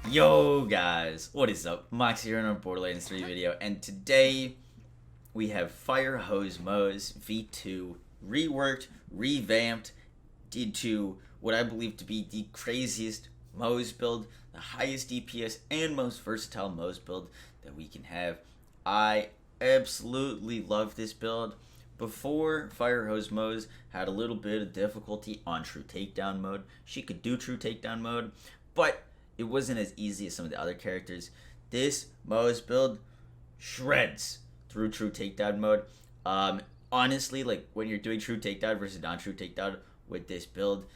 Yo guys, what is up? Mox here in our Borderlands 3 video, and today we have Fire Hose Moze V2 reworked, revamped into what I believe to be the craziest Moze build, the highest DPS and most versatile Moze build that we can have. I absolutely love this build. Before, Fire Hose Moze had a little bit of difficulty on True Takedown mode. She could do True Takedown mode, but it wasn't as easy as some of the other characters. This Moze build shreds through True Takedown mode. Honestly, like when you're doing True Takedown versus non-True Takedown with this build,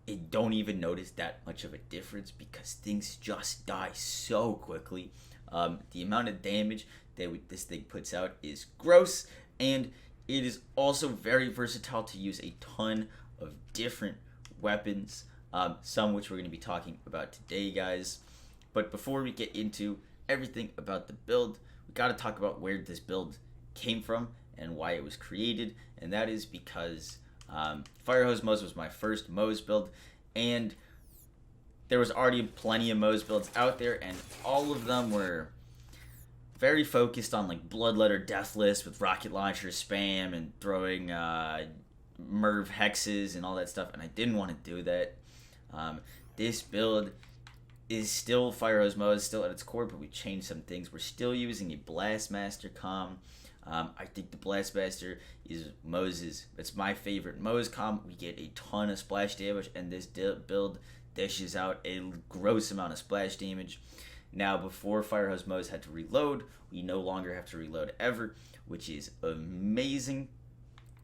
you don't even notice that much of a difference because things just die so quickly. The amount of damage that this thing puts out is gross, and it is also very versatile to use a ton of different weapons. Some which we're going to be talking about today, guys. But before we get into everything about the build, we got to talk about where this build came from and why it was created. And that is because Fire Hose Moze was my first Moze build, and there was already plenty of Moze builds out there, and all of them were very focused on like Bloodletter Deathless with rocket launcher spam and throwing Merv hexes and all that stuff, and I didn't want to do that. This build is still Fire Hose Moze, still at its core, but we changed some things. We're still using a Blastmaster comm. I think the Blastmaster is Moze's. It's my favorite Moze comm. We get a ton of splash damage, and this build dishes out a gross amount of splash damage. Now, before Fire Hose Moze had to reload, we no longer have to reload ever, which is amazing.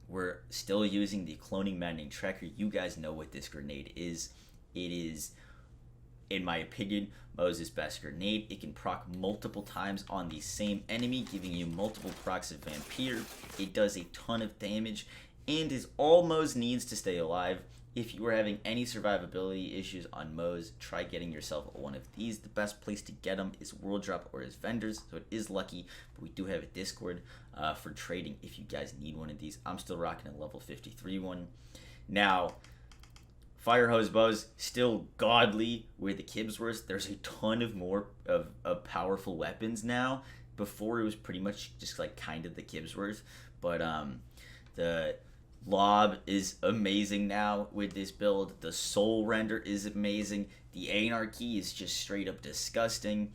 We're still using the cloning maddening tracker. You guys know what this grenade is. It is, in my opinion, Moze's best grenade. It can proc multiple times on the same enemy, giving you multiple procs of Vampire. It does a ton of damage and is all Moze needs to stay alive. If you are having any survivability issues on Moze, try getting yourself one of these. The best place to get them is World Drop or as vendors, so it is lucky, but we do have a Discord for trading if you guys need one of these. I'm still rocking a level 53 one. Now, Fire Hose Moze, still godly where the Kibsworth. There's a ton of more of powerful weapons now. Before it was pretty much just like kind of the Kibsworth, but the Lob is amazing now with this build. The Soul Render is amazing. The Anarchy is just straight up disgusting.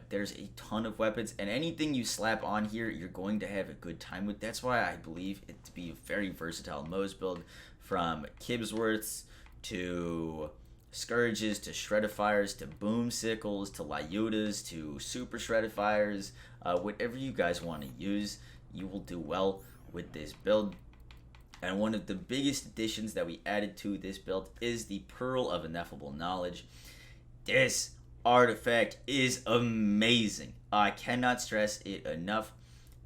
There's a ton of weapons, and anything you slap on here, you're going to have a good time with. That's why I believe it to be a very versatile Moze build, from Kibsworths to Scourges to Shredifiers to Boomsicles to Lyudas to Super Shredifiers. Whatever you guys want to use, you will do well with this build. And one of the biggest additions that we added to this build is the Pearl of Ineffable Knowledge. This artifact is amazing. I cannot stress it enough.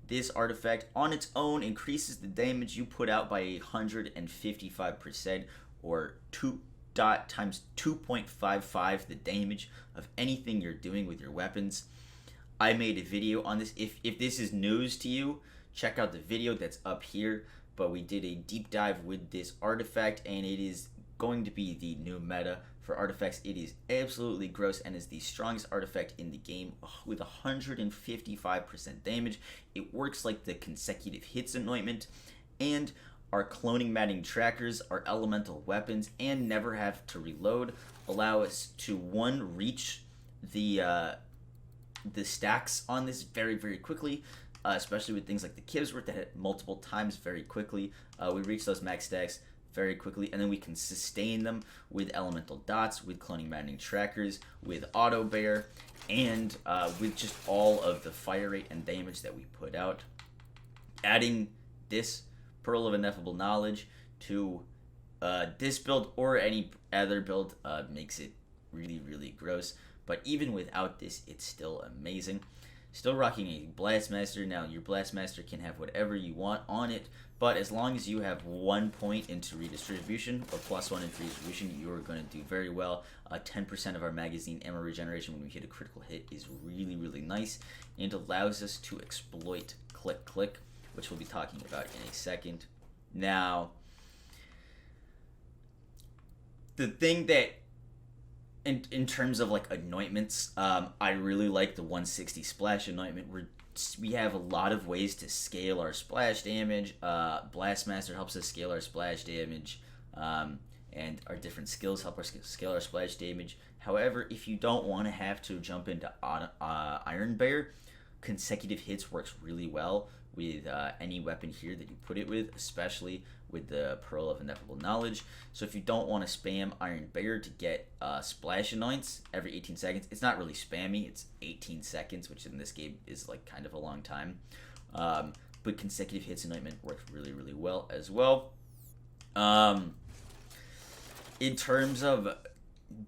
This artifact on its own increases the damage you put out by 155%, or 2 times 2.55 the damage of anything you're doing with your weapons. I made a video on this. If this is news to you, check out the video that's up here. But we did a deep dive with this artifact, and it is going to be the new meta for artifacts. It is absolutely gross and is the strongest artifact in the game with 155% damage. It works like the consecutive hits anointment, and our cloning maddening trackers, our elemental weapons, and never have to reload allow us to reach the stacks on this very, very quickly. Especially with things like the Kibsworth that hit multiple times very quickly. We reach those max stacks very quickly, and then we can sustain them with elemental dots, with cloning maddening trackers, with auto bear, and with just all of the fire rate and damage that we put out. Adding this Pearl of Ineffable Knowledge to this build or any other build makes it really, really gross. But even without this, it's still amazing. Still rocking a Blastmaster. Now, your Blastmaster can have whatever you want on it, but as long as you have 1 point into redistribution, or +1 into redistribution, you are going to do very well. 10% of our magazine ammo regeneration when we hit a critical hit is really, really nice, and allows us to exploit click, which we'll be talking about in a second. Now, the thing that in terms of like anointments, I really like the 160 splash anointment. We have a lot of ways to scale our splash damage. Blastmaster helps us scale our splash damage, and our different skills help us scale our splash damage. However, if you don't want to have to jump into Iron Bear, consecutive hits works really well with any weapon here that you put it with, especially with the Pearl of Ineffable Knowledge. So if you don't want to spam Iron Bear to get splash anoints every 18 seconds, it's not really spammy, it's 18 seconds, which in this game is like kind of a long time. But consecutive hits anointment works really, really well as well. In terms of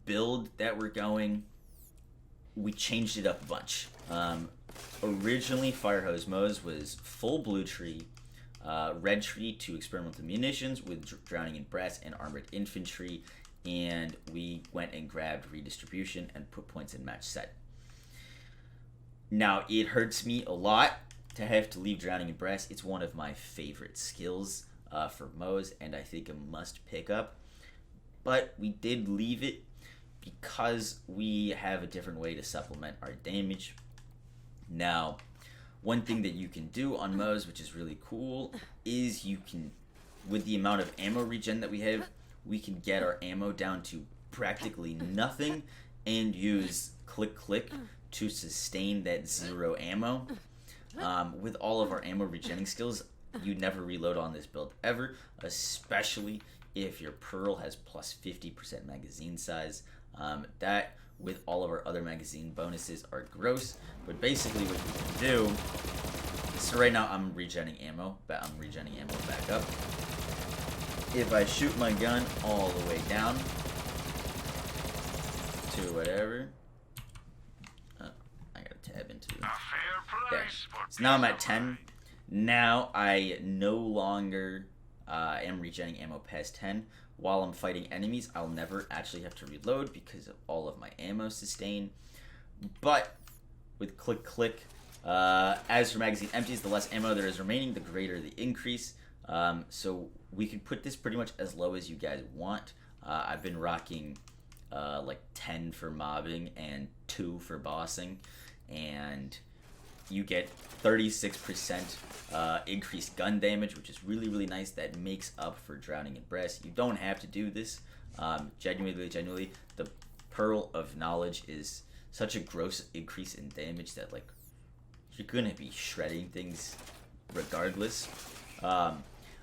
build that we're going, we changed it up a bunch. Originally, Fire Hose Moze was full blue tree, red tree to experimental munitions with drowning in brass and armored infantry, and we went and grabbed redistribution and put points in match set. Now, it hurts me a lot to have to leave drowning in brass. It's one of my favorite skills for Moze, and I think a must pick up. But we did leave it because we have a different way to supplement our damage. Now, one thing that you can do on Moze, which is really cool, is you can, with the amount of ammo regen that we have, we can get our ammo down to practically nothing and use click to sustain that 0 ammo. With all of our ammo regenning skills, you never reload on this build ever, especially if your Pearl has plus 50% magazine size. That, with all of our other magazine bonuses, are gross. But basically what you can do, so right now I'm regenning ammo, but I'm regenning ammo back up. If I shoot my gun all the way down to whatever, I gotta tab into there. So now I'm at 10. Now I no longer am regenning ammo past 10. While I'm fighting enemies, I'll never actually have to reload because of all of my ammo sustain. But with click, as your magazine empties, the less ammo there is remaining, the greater the increase. So we can put this pretty much as low as you guys want. I've been rocking like 10 for mobbing and 2 for bossing, and you get 36% increased gun damage, which is really, really nice. That makes up for drowning in brass. You don't have to do this. Genuinely, the Pearl of Knowledge is such a gross increase in damage that, like, you're gonna be shredding things regardless. A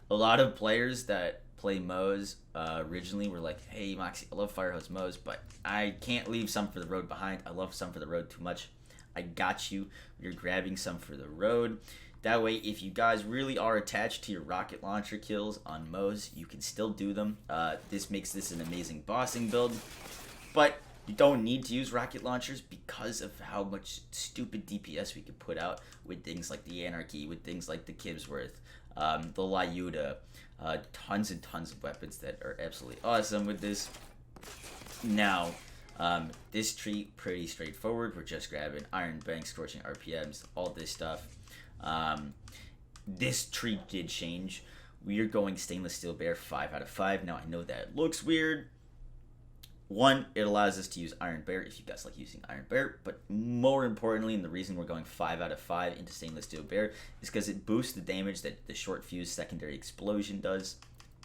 lot of players that play Moze originally were like, hey, Moxie, I love Fire Hose Moze, but I can't leave some for the road behind. I love some for the road too much. I got you. You're grabbing some for the road. That way, if you guys really are attached to your rocket launcher kills on Moze, you can still do them. This makes this an amazing bossing build. But you don't need to use rocket launchers because of how much stupid DPS we can put out with things like the Anarchy, with things like the Kibsworth, the Lyuda, tons and tons of weapons that are absolutely awesome with this. Now, this tree, pretty straightforward. We're just grabbing Iron Bank, Scorching RPMs, all this stuff. This tree did change. We are going Stainless Steel Bear 5 out of 5. Now, I know that looks weird. One, it allows us to use Iron Bear if you guys like using Iron Bear, but more importantly, and the reason we're going 5 out of 5 into Stainless Steel Bear is because it boosts the damage that the short fuse secondary explosion does.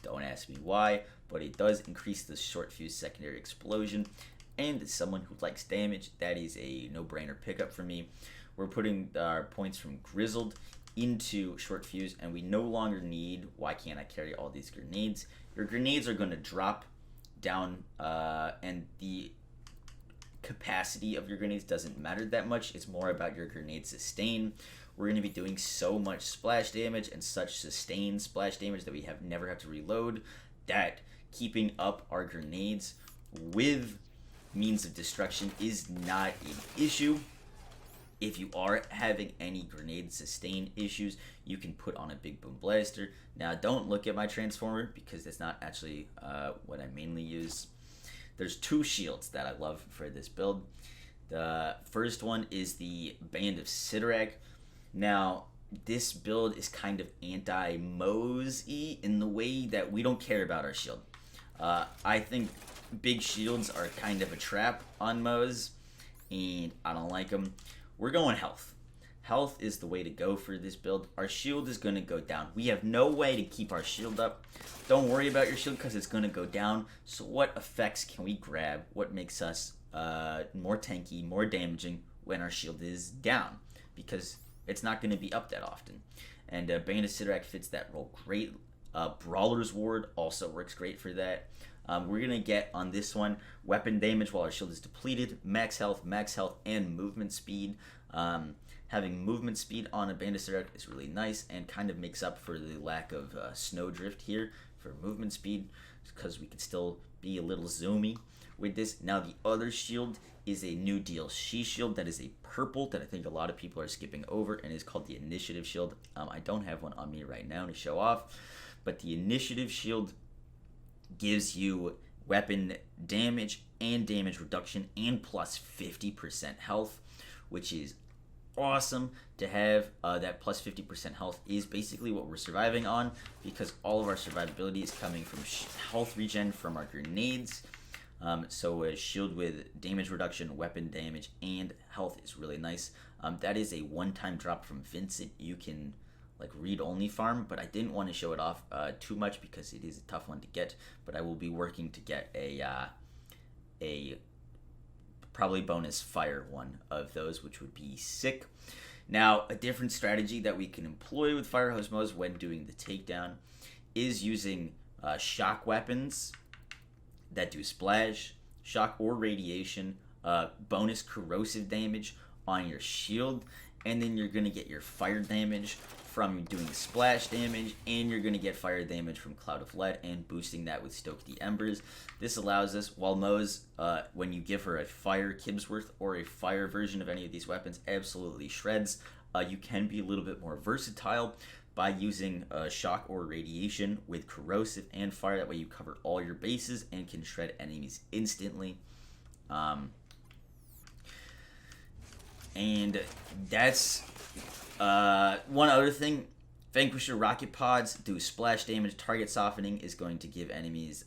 Don't ask me why, but it does increase the short fuse secondary explosion. And as someone who likes damage, that is a no-brainer pickup for me. We're putting our points from Grizzled into Short Fuse, and we no longer need, why can't I carry all these grenades? Your grenades are going to drop down, and the capacity of your grenades doesn't matter that much. It's more about your grenade sustain. We're going to be doing so much splash damage and such sustained splash damage that we never have to reload, that keeping up our grenades with means of destruction is not an issue. If you are having any grenade sustain issues, you can put on a Big Boom Blaster. Now, don't look at my transformer because that's not actually what I mainly use. There's 2 shields that I love for this build. The first one is the Band of Sidorak. Now, this build is kind of anti-Moze-y in the way that we don't care about our shield. I think big shields are kind of a trap on Moze, and I don't like them. We're going health. Health is the way to go for this build. Our shield is going to go down. We have no way to keep our shield up. Don't worry about your shield because it's going to go down. So what effects can we grab? What makes us more tanky, more damaging when our shield is down? Because it's not going to be up that often. And Bandit Sidorak fits that role great. Brawler's Ward also works great for that. We're going to get on this one weapon damage while our shield is depleted, max health, and movement speed. Having movement speed on a Bandit Sidorak is really nice and kind of makes up for the lack of snowdrift here for movement speed, because we can still be a little zoomy with this. Now the other shield is a new DLC shield that is a purple that I think a lot of people are skipping over, and is called the Initiative Shield. I don't have one on me right now to show off, but the Initiative Shield gives you weapon damage and damage reduction and plus 50% health, which is awesome to have. That plus 50% health is basically what we're surviving on, because all of our survivability is coming from health regen from our grenades. So a shield with damage reduction, weapon damage, and health is really nice. That is a one-time drop from Vincent. You can like read-only farm, but I didn't want to show it off too much because it is a tough one to get. But I will be working to get a probably bonus fire one of those, which would be sick. Now, a different strategy that we can employ with Fire Hose Moze when doing the takedown is using shock weapons that do splash, shock, or radiation, bonus corrosive damage on your shield, and then you're going to get your fire damage from doing splash damage, and you're going to get fire damage from Cloud of Lead and boosting that with Stoke the Embers. This allows us, while Moze, when you give her a fire Kibsworth or a fire version of any of these weapons, absolutely shreds, you can be a little bit more versatile by using shock or radiation with corrosive and fire. That way you cover all your bases and can shred enemies instantly. And that's one other thing. Vanquisher rocket pods do splash damage. Target softening is going to give enemies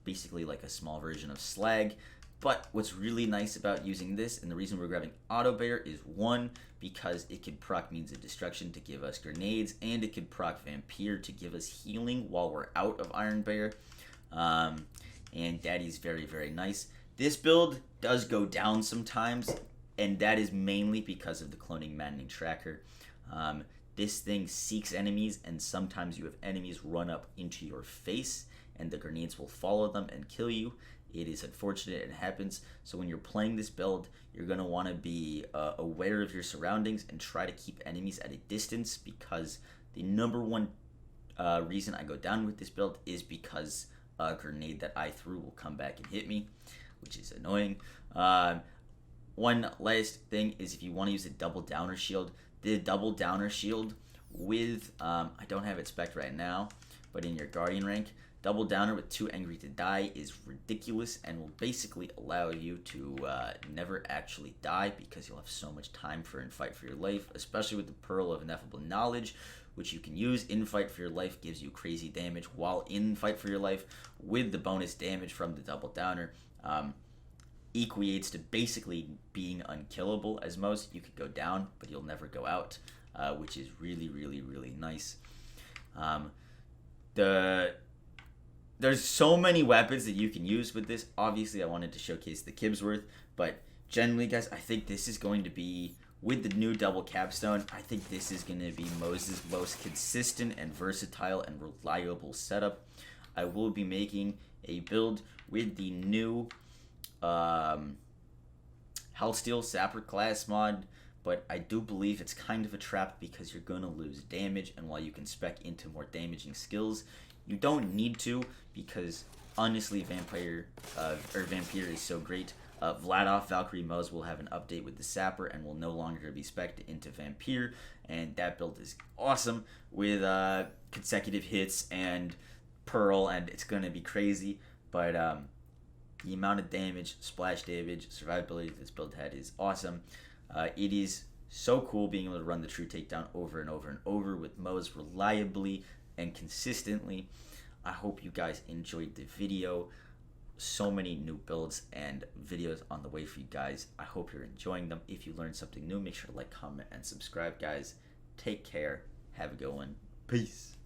basically like a small version of slag. But what's really nice about using this, and the reason we're grabbing Auto Bear, is one, because it can proc Means of Destruction to give us grenades, and it can proc Vampire to give us healing while we're out of Iron Bear. And that is very, very nice. This build does go down sometimes, and that is mainly because of the Cloning Maddening Tracker. This thing seeks enemies, and sometimes you have enemies run up into your face, and the grenades will follow them and kill you. It is unfortunate, it happens. So when you're playing this build, you're going to want to be aware of your surroundings and try to keep enemies at a distance, because the number one reason I go down with this build is because a grenade that I threw will come back and hit me, which is annoying. One last thing is, if you want to use a double downer shield, the double downer shield with, I don't have it spec'd right now, but in your Guardian rank, double downer with 2 Angry to Die is ridiculous and will basically allow you to never actually die, because you'll have so much time for in Fight for Your Life, especially with the Pearl of Ineffable Knowledge, which you can use in Fight for Your Life, gives you crazy damage while in Fight for Your Life, with the bonus damage from the double downer. Equates to basically being unkillable. As most, you could go down, but you'll never go out, which is really, really, really nice. There's so many weapons that you can use with this. Obviously, I wanted to showcase the Kibsworth, but generally, guys, I think this is going to be, with the new double capstone, I think this is going to be Moze's most consistent and versatile and reliable setup. I will be making a build with the new Hellsteel Sapper class mod, but I do believe it's kind of a trap, because you're going to lose damage, and while you can spec into more damaging skills, you don't need to, because honestly, Vampire is so great. Vladoff Valkyrie Moze will have an update with the Sapper and will no longer be spec'd into Vampire, and that build is awesome with consecutive hits and Pearl, and it's going to be crazy. But the amount of damage, splash damage, survivability this build had is awesome. It is so cool being able to run the true takedown over and over and over with Moze reliably and consistently. I hope you guys enjoyed the video. so many new builds and videos on the way for you guys. I hope you're enjoying them. If you learned something new, make sure to like, comment, and subscribe, guys. Take care. Have a good one. Peace.